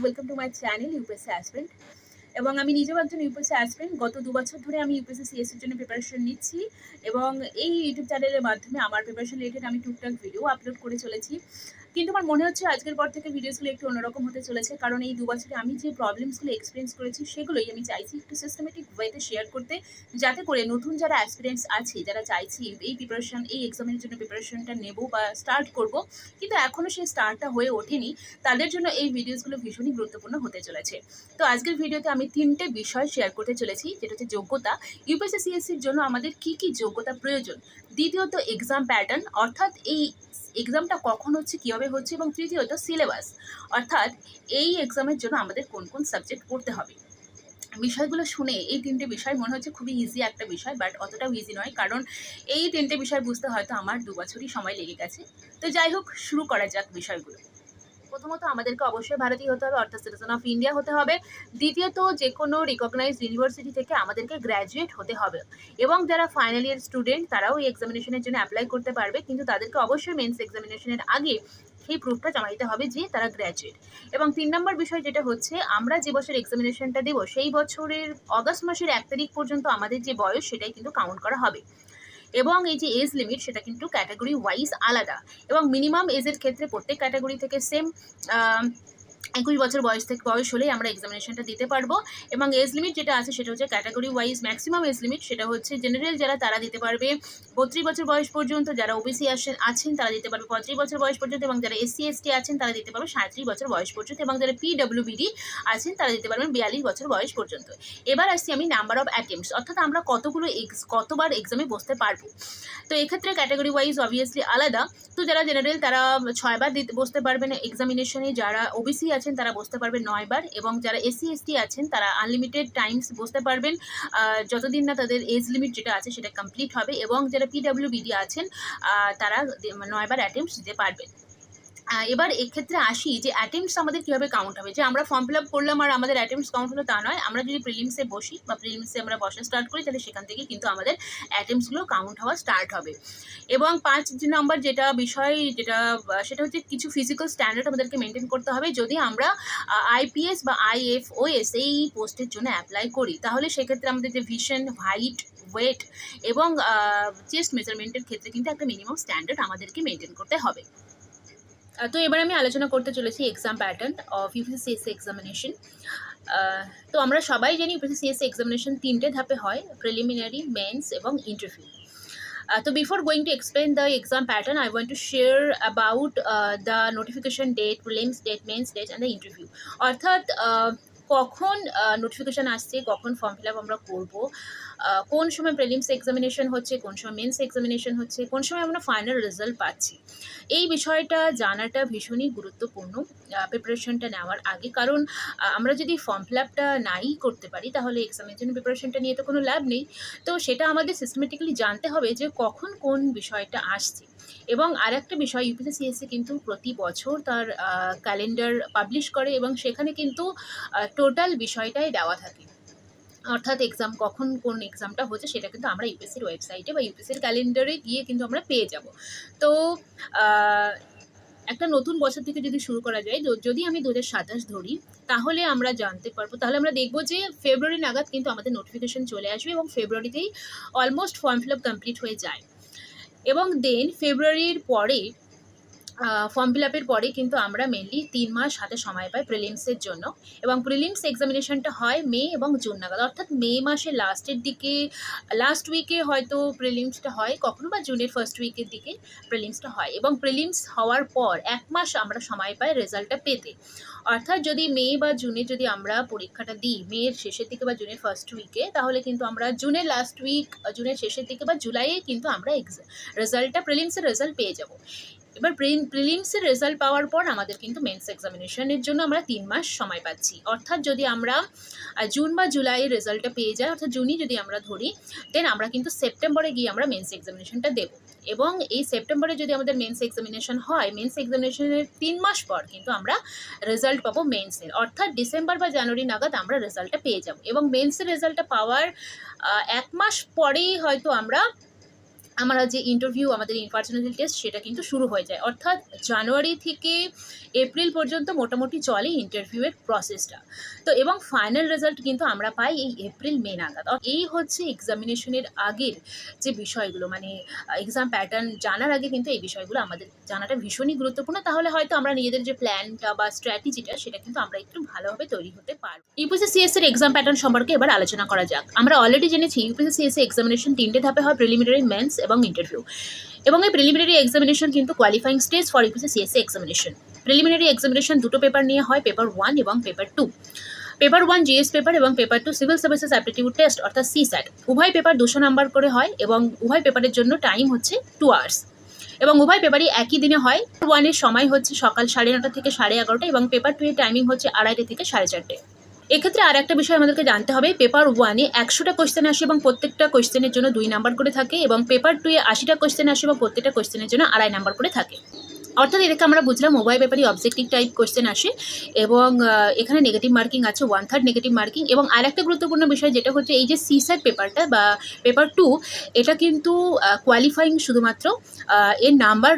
Welcome to my channel UPSC aspirant. এবং আমি নিজেও একজন ইউপিএসসি অ্যাসপিরেন্ট। গত 2 বছর ধরে আমি ইউপিএসসি সিএসসির জন্য প্রিপারেশন নিচ্ছি এবং এই ইউটিউব চ্যানেলের মাধ্যমে আমার প্রিপারেশন রিলেটেড আমি টুকটাক ভিডিও আপলোড করে চলেছি। কিন্তু আমার মনে হচ্ছে আজকের পর থেকে ভিডিওসগুলো একটু অন্যরকম হতে চলেছে, কারণ এই 2 বছরে আমি যে প্রবলেমসগুলো এক্সপিরিয়েন্স করেছি সেগুলোই আমি চাইছি একটু সিস্টেমেটিক ওয়েতে শেয়ার করতে, যাতে করে নতুন যারা অ্যাসপিরেন্টস আছে, যারা চাইছি এই প্রিপারেশন এই এক্সামের জন্য প্রিপারেশনটা নেব বা স্টার্ট করব, কিন্তু এখনও সেই স্টার্টটা হয়ে ওঠেনি, তাদের জন্য এই ভিডিওসগুলো ভীষণই গুরুত্বপূর্ণ হতে চলেছে। তো আজকের ভিডিওতে আমি 3টে বিষয় শেয়ার করতে চলেছি, যেটা হচ্ছে যোগ্যতা, ইউপিএসসি সিএসসির জন্য আমাদের কি কি যোগ্যতা প্রয়োজন, দ্বিতীয়ত এক্সাম প্যাটার্ন অর্থাৎ এই এক্সামটা কখন হচ্ছে, কীভাবে হচ্ছে, এবং তৃতীয়ত সিলেবাস অর্থাৎ এই এক্সামের জন্য আমাদের কোন কোন সাবজেক্ট পড়তে হবে। বিষয়গুলো শুনে এই 3টে বিষয় মনে হচ্ছে খুবই ইজি একটা বিষয়, বাট অতটাও ইজি নয়, কারণ এই 3টে বিষয় বুঝতে হয়তো আমার 2 বছরই সময় লেগে গেছে। তো যাই হোক, শুরু করা যাক বিষয়গুলো। প্রথমত আমাদেরকে অবশ্যই ভারতীয় হতে হবে, অর্থাৎ সিটিজেন অফ ইন্ডিয়া হতে হবে। দ্বিতীয়ত যে কোনো রিকগনাইজড ইউনিভার্সিটি থেকে আমাদেরকে গ্র্যাজুয়েট হতে হবে, এবং যারা ফাইনাল ইয়ার স্টুডেন্ট তারাও এই এক্সামিনেশনের জন্য অ্যাপ্লাই করতে পারবে, কিন্তু তাদেরকে অবশ্যই মেন্স এক্সামিনেশনের আগে সেই প্রুফটা জমা দিতে হবে যে তারা গ্র্যাজুয়েট। এবং 3 নম্বর বিষয় যেটা হচ্ছে, আমরা যে বছর এক্সামিনেশনটা দেবো সেই বছরের অগস্ট মাসের 1 তারিখ পর্যন্ত আমাদের যে বয়স সেটাই কিন্তু কাউন্ট করা হবে, এবং এই যে এজ লিমিট সেটা কিন্তু ক্যাটাগরি ওয়াইজ আলাদা, এবং মিনিমাম এজের ক্ষেত্রে প্রত্যেক ক্যাটাগরি থেকে সেম 21 বছর বয়স হলেই আমরা এক্সামিনেশনটা দিতে পারবো। এবং এজ লিমিট যেটা আছে সেটা হচ্ছে category wise maximum age limit, সেটা হচ্ছে জেনারেল যারা তারা দিতে পারবে 32 বছর বয়স পর্যন্ত, যারা ওবিসি আছেন তারা দিতে পারবে 35 বছর বয়স পর্যন্ত, এবং যারা এসসি এসটি আছেন তারা দিতে পারবে 37 বছর বয়স পর্যন্ত, এবং যারা পিডব্লিউবিডি আছেন তারা দিতে পারবেন 42 বছর বয়স পর্যন্ত। এবার আসছি আমি নাম্বার অফ অ্যাটেম্পটস, অর্থাৎ আমরা কতবার এক্সামে বসতে পারবো। তো এক্ষেত্রে ক্যাটাগরি ওয়াইজ অবভিয়াসলি আলাদা। তো যারা জেনারেল তারা 6 বার বসতে পারবেন এক্সামিনেশনে, যারা ওবিসি আছেন তারা বসতে পারবেন 9 বার, এবং যারা এসসি এসটি আছেন তারা আনলিমিটেড টাইমস বসতে পারবেন যতদিন না তাদের এজ লিমিট যেটা আছে সেটা কমপ্লিট হবে, এবং যারা পিডব্লিউবিডি আছেন তারা 9 বার অ্যাটেম্পটস দিতে পারবেন। এবার এক্ষেত্রে আসি যে অ্যাটেম্পটস আমাদের কীভাবে কাউন্ট হবে, যে আমরা ফর্ম ফিল আপ করলাম আর আমাদের অ্যাটেম্পটস কাউন্ট হলো তা নয়। আমরা যদি প্রিলিমসে বসি বা প্রিলিমসে আমরা বসা স্টার্ট করি, তাহলে সেখান থেকে কিন্তু আমাদের অ্যাটেম্পটসগুলো কাউন্ট হওয়া স্টার্ট হবে। এবং 5 নম্বর যেটা বিষয় সেটা হচ্ছে কিছু ফিজিক্যাল স্ট্যান্ডার্ড আমাদেরকে মেনটেন করতে হবে। যদি আমরা আইপিএস বা আইএফওএস এই পোস্টের জন্য অ্যাপ্লাই করি, তাহলে সেক্ষেত্রে আমাদের যে ভিশন, হাইট, ওয়েট এবং চেস্ট মেজারমেন্টের ক্ষেত্রে কিন্তু একটা মিনিমাম স্ট্যান্ডার্ড আমাদেরকে মেনটেন করতে হবে। তো এবার আমি আলোচনা করতে চলেছি exam pattern of UPSC CSE examination. তো আমরা সবাই জানি ইউপিএসসি সিএসসি এক্সামিনেশন 3টে ধাপে হয়, প্রিলিমিনারি, মেন্স এবং interview. So before going to explain the exam pattern, I want to share about the notification date, prelims date, mains date and the interview. অর্থাৎ কখন নোটিফিকেশান আসছে, কখন ফর্ম ফিল আপ আমরা করবো, কোন সময় প্রিলিমস এক্সামিনেশন হচ্ছে, কোন সময় মেন্স এক্সামিনেশন হচ্ছে, কোন সময় আমরা ফাইনাল রেজাল্ট পাচ্ছি, এই বিষয়টা জানাটা ভীষণই গুরুত্বপূর্ণ প্রিপারেশনটা নেওয়ার আগে। কারণ আমরা যদি ফর্ম ফিল আপটা নাই করতে পারি, তাহলে এক্সামের জন্য প্রিপারেশনটা নিয়ে তো কোনো লাভ নেই। তো সেটা আমাদের সিস্টেমেটিক্যালি জানতে হবে যে কখন কোন বিষয়টা আসছে। এবং আরেকটা বিষয়, ইউপিএসসি সিএসসি কিন্তু প্রতি বছর তার ক্যালেন্ডার পাবলিশ করে, এবং সেখানে কিন্তু টোটাল বিষয়টাই দেওয়া থাকে, অর্থাৎ এক্সাম কখন কোন এক্সামটা হচ্ছে সেটা কিন্তু আমরা ইউপিএসসির ওয়েবসাইটে বা ইউপিএসসির ক্যালেন্ডারে গিয়ে কিন্তু আমরা পেয়ে যাব। তো একটা নতুন বছর থেকে যদি শুরু করা যায়, যদি আমি 2027 ধরি, তাহলে আমরা জানতে পারবো, তাহলে আমরা দেখবো যে ফেব্রুয়ারি নাগাদ কিন্তু আমাদের নোটিফিকেশন চলে আসবে, এবং ফেব্রুয়ারিতেই almost form fill up complete হয়ে যায়। এবং দেন ফেব্রুয়ারির পরে ফর্ম ফিল আপের পরে কিন্তু আমরা মেনলি 3 মাস হাতে সময় পাই প্রিলিমসের জন্য, এবং প্রিলিমস এক্সামিনেশনটা হয় মে এবং জুন নাগাদ, অর্থাৎ মে মাসের লাস্টের দিকে, লাস্ট উইকে হয়তো প্রিলিমসটা হয় কখনো, বা জুনের ফার্স্ট উইকের দিকে প্রিলিমসটা হয়, এবং প্রিলিমস হওয়ার পর 1 মাস আমরা সময় পাই রেজাল্টটা পেতে। অর্থাৎ যদি মে বা জুনে যদি আমরা পরীক্ষাটা দিই মেয়ের শেষের দিকে বা জুনের ফার্স্ট উইকে, তাহলে কিন্তু আমরা জুনের লাস্ট উইক, জুনের শেষের দিকে বা জুলাইয়ে কিন্তু আমরা রেজাল্টটা, প্রিলিমসের রেজাল্ট পেয়ে যাব। এবার প্রিলিমসের রেজাল্ট পাওয়ার পর আমাদের কিন্তু মেন্স এক্সামিনেশনের জন্য আমরা 3 মাস সময় পাচ্ছি। অর্থাৎ যদি আমরা জুন বা জুলাইয়ের রেজাল্টটা পেয়ে যাই, অর্থাৎ জুনই যদি আমরা ধরি, দেন আমরা কিন্তু সেপ্টেম্বরে গিয়ে আমরা মেন্স এক্সামিনেশনটা দেবো, এবং এই সেপ্টেম্বরে যদি আমাদের মেন্স এক্সামিনেশন হয়, মেন্স এক্সামিনেশনের 3 মাস পর কিন্তু আমরা রেজাল্ট পাবো মেন্সের, অর্থাৎ ডিসেম্বর বা জানুয়ারি নাগাদ আমরা রেজাল্টটা পেয়ে যাব। এবং মেন্সের রেজাল্টটা পাওয়ার 1 মাস পরেই হয়তো আমরা আমরা যে ইন্টারভিউ, আমাদের ইনপার্সোনাল টেস্ট সেটা কিন্তু শুরু হয়ে যায়। অর্থাৎ জানুয়ারি থেকে এপ্রিল পর্যন্ত মোটামুটি চলে ইন্টারভিউয়ের প্রসেসটা। তো এবং ফাইনাল রেজাল্ট কিন্তু আমরা পাই এই এপ্রিল মে নাগাদ। এই হচ্ছে এক্সামিনেশনের আগের যে বিষয়গুলো, মানে এক্সাম প্যাটার্ন জানার আগে কিন্তু এই বিষয়গুলো আমাদের জানাটা ভীষণই গুরুত্বপূর্ণ। তাহলে হয়তো আমরা নিজেদের যে প্ল্যানটা বা স্ট্র্যাটেজিটা সেটা কিন্তু আমরা একটু ভালোভাবে তৈরি হতে পারবো। ইউপিএসসি সিএস এর এক্সাম প্যাটার্ন সম্পর্কে এবার আলোচনা করা যাক। আমরা অলরেডি জেনেছি ইউপিএসসি সিএস এক্সামিনেশন 3টে ধাপে হয়: প্রিলিমিনারি, মেন্স এবং ইন্টারভিউ। এবং এই প্রিলিমিনারি এক্সামিনেশন কিন্তু qualifying stage for UPSC CSE examination. Preliminary examination দুটো পেপার নিয়ে হয়, পেপার 1 এবং পেপার 2। পেপার 1 জিএস পেপার এবং paper 2 civil services aptitude test অর্থাৎ সিস্যাট। উভয় পেপার 200 নাম্বার করে হয় এবং উভয় পেপারের জন্য টাইম হচ্ছে 2 আওয়ার্স এবং উভয় পেপারই একই দিনে হয়। 1 এর সময় হচ্ছে সকাল 9:30 থেকে 11:30 এবং পেপার 2 এর টাইমিং হচ্ছে 2:30 থেকে 4:30। এক্ষেত্রে আর একটা বিষয় আমাদেরকে জানতে হবে, পেপার 1-এ 100টা কোয়েশ্চেন আসে এবং প্রত্যেকটা কোয়েশ্চেনের জন্য 2 নাম্বার করে থাকে, এবং পেপার 2-এ 80টা কোয়েশ্চেন আসে এবং প্রত্যেকটা কোয়েশ্চেনের জন্য 2.5 নাম্বার করে থাকে। অর্থাৎ এটাকে আমরা বুঝলাম উভয় পেপারই অবজেক্টিভ টাইপ কোয়েশ্চেন আসে এবং এখানে নেগেটিভ মার্কিং আছে, 1/3 নেগেটিভ মার্কিং। এবং আরেকটা গুরুত্বপূর্ণ বিষয় যেটা হচ্ছে এই যে সিস্যাট পেপারটা বা পেপার 2, এটা কিন্তু কোয়ালিফাইং শুধুমাত্র, এর নাম্বার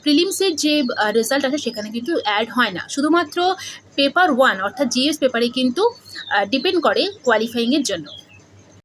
প্রিলিমসের যে রেজাল্ট আসে সেখানে কিন্তু অ্যাড হয় না। শুধুমাত্র পেপার 1 অর্থাৎ জিএস পেপারে কিন্তু ডিপেন্ড করে কোয়ালিফাইংয়ের জন্য।